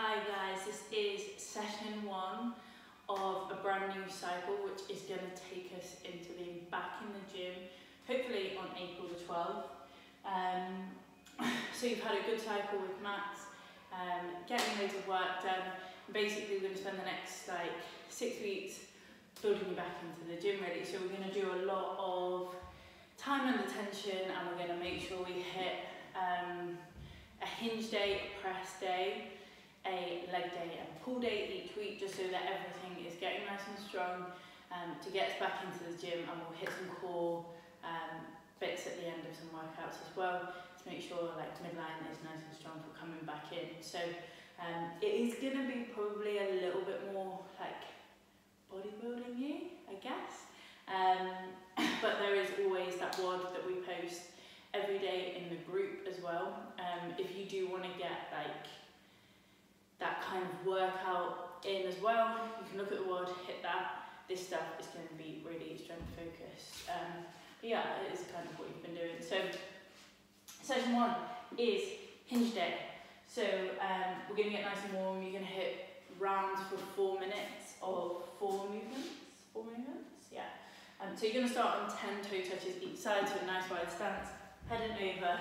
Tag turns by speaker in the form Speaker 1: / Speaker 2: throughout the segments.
Speaker 1: Hi guys, this is session 1 of a brand new cycle which is going to take us into being back in the gym, hopefully on April the 12th. So you've had a good cycle with Max, getting loads of work done. Basically we're going to spend the next 6 weeks building you back into the gym really. So we're going to do a lot of time under tension, and we're going to make sure we hit a hinge day, a press day, a leg day and a pull day each week, just so that everything is getting nice and strong to get us back into the gym. And we'll hit some core bits at the end of some workouts as well to make sure midline is nice and strong for coming back in. So it is going to be probably a little bit more bodybuilding-y, I guess. But there is always that WOD that we post every day in the group as well. If you do want to get that kind of workout in as well, you can look at the WOD, hit that. This stuff is going to be really strength focused. But yeah, it is kind of what you've been doing. So session 1 is hinge day. So we're going to get nice and warm. You're going to hit rounds for 4 minutes of 4 movements. 4 movements, yeah. So you're going to start on 10 toe touches each side, so a nice wide stance, heading over,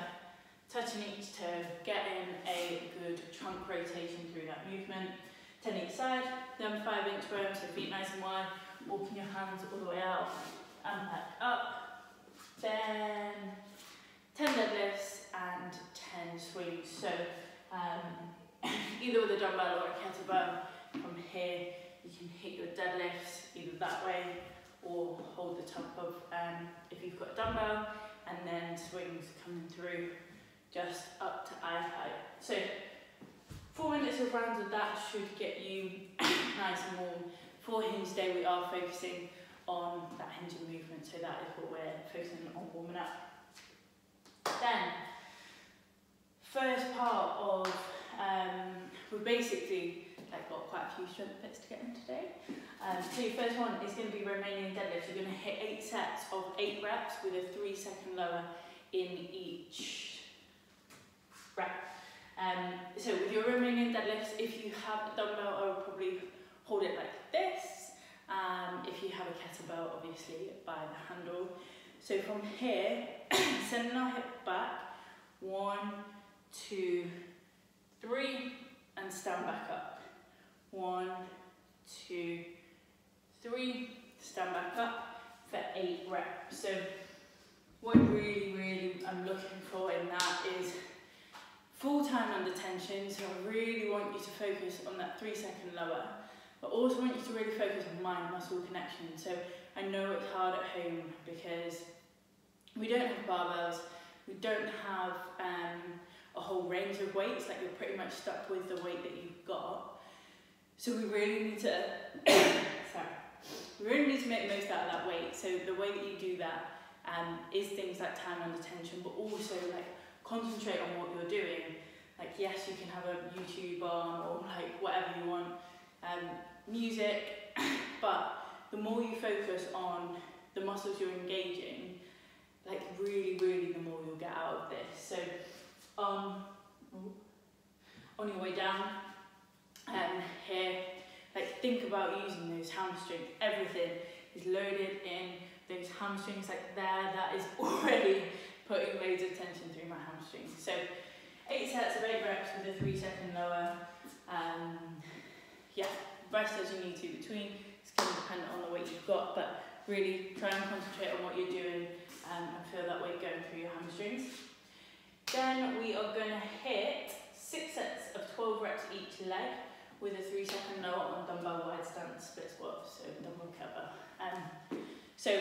Speaker 1: touching each toe, getting a good trunk rotation through that movement. 10 each side, then 5 inchworm, so feet nice and wide, walking your hands all the way out and back up. Then 10 deadlifts and 10 swings. So either with a dumbbell or a kettlebell. From here, you can hit your deadlifts either that way or hold the top of if you've got a dumbbell, and then swings coming through just up to eye height. So 4 minutes of rounds of that should get you nice and warm. For hinge day, we are focusing on that hinging movement, so that is what we're focusing on warming up. Then, first part of, we've basically got quite a few strength bits to get in today. So your first one is going to be Romanian deadlifts. You're going to hit 8 sets of 8 reps with a 3-second lower in each rep. So with your Romanian deadlifts, if you have a dumbbell, I would probably hold it like this. If you have a kettlebell, obviously by the handle. So from here, sending our hip back, 1, 2, 3, and stand back up. 1, 2, 3, stand back up for 8 reps. So what really I'm looking for in that is full time under tension. So I really want you to focus on that 3-second lower, but also want you to really focus on mind-muscle connection. So I know it's hard at home because we don't have barbells, we don't have a whole range of weights, you're pretty much stuck with the weight that you've got. So we really need to, we really need to make the most out of that weight. So the way that you do that is things like time under tension, but also concentrate on what you're doing. Yes, you can have a YouTube on or whatever you want, music, but the more you focus on the muscles you're engaging, really the more you'll get out of this. So on your way down, here, think about using those hamstrings. Everything is loaded in those hamstrings there. That is already putting loads of tension through my hamstrings. So 8 sets of 8 reps with a 3-second lower. Yeah, rest as you need to between. It's going to depend on the weight you've got, but really try and concentrate on what you're doing and feel that weight going through your hamstrings. Then we are going to hit 6 sets of 12 reps each leg with a 3-second lower on dumbbell wide stance split squat, so dumbbell kettlebell. So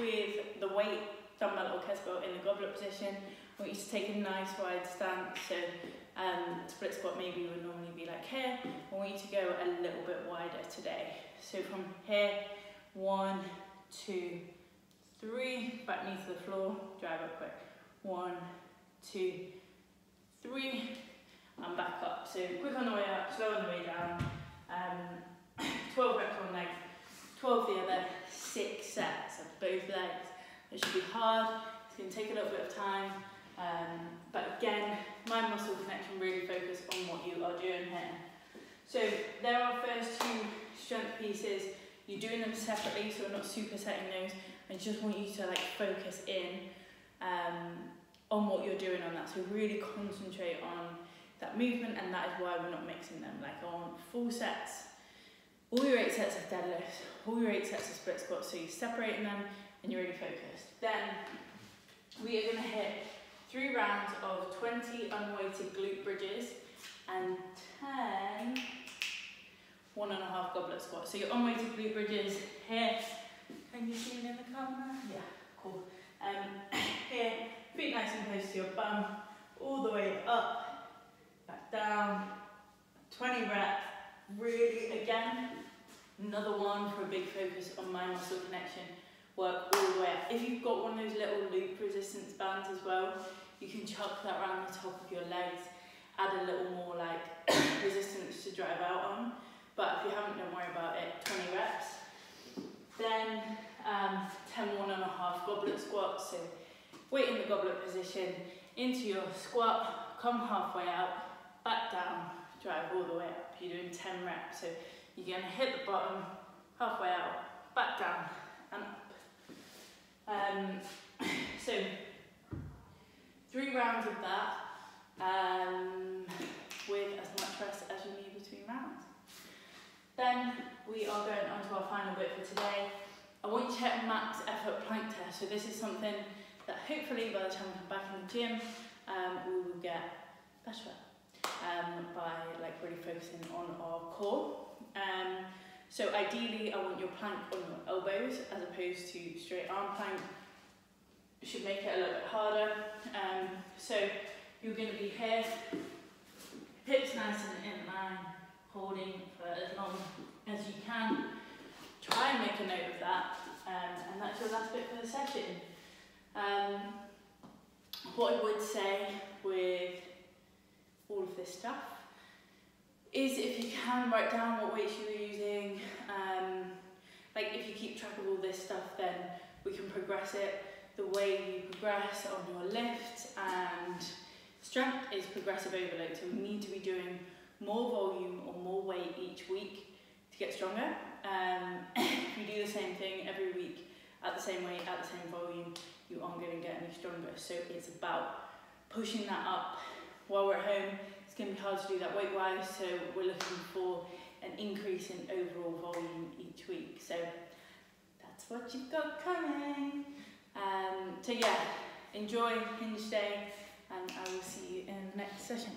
Speaker 1: with the weight, dumbbell or kettlebell in the goblet position, I want you to take a nice wide stance. So split squat maybe would normally be here. I want you to go a little bit wider today. So from here, 1, 2, 3, back knee to the floor, drive up quick. 1, 2, 3, and back up. So quick on the way up, slow on the way down. 12 reps one leg, 12 the other, 6 sets of both legs. It should be hard, it's going to take a little bit of time, But again, mind muscle connection, really focus on what you are doing here. So there are first two strength pieces. You're doing them separately, so we're not supersetting those. I just want you to like focus in on what you're doing on that. So really concentrate on that movement, and that is why we're not mixing them. Like I want full sets, all your 8 sets of deadlifts, all your 8 sets of split squats. So you're separating them and you're really focused. Then we are going to hit 3 rounds of 20 unweighted glute bridges and 10 1.5 goblet squats. So your unweighted glute bridges here. Can you see me in the camera? Yeah, cool. Here, feet nice and close to your bum, all the way up, back down, 20 reps. Really, again, another one for a big focus on mind muscle connection. Work all the way up. If you've got one of those little loop resistance bands as well, you can chuck that around the top of your legs, add a little more like resistance to drive out on. But if you haven't, don't worry about it. 20 reps. Then 10 1.5 goblet squats. So weight in the goblet position, into your squat, come halfway out, back down, drive all the way up. You're doing 10 reps. So you're going to hit the bottom, halfway out, back down, and up. So 3 rounds of that with as much rest as you need between rounds. Then we are going on to our final bit for today. I want you to hit a max effort plank test. So this is something that hopefully by the time we come back in the gym, we will get better by like really focusing on our core. So ideally, I want your plank on your elbows as opposed to straight arm plank. Should make it a little bit harder. So you're going to be here, hips nice and in line, holding for as long as you can. Try and make a note of that, and that's your last bit for the session. What I would say with all of this stuff is if you can write down what weights you were using, like if you keep track of all this stuff, then we can progress it. The way you progress on your lifts and strength is progressive overload, so we need to be doing more volume or more weight each week to get stronger. If you do the same thing every week at the same weight, at the same volume, you aren't going to get any stronger. So it's about pushing that up. While we're at home, it's going to be hard to do that weight-wise, so we're looking for an increase in overall volume each week. So that's what you've got coming. So yeah, enjoy Hinge Day, and I will see you in the next session.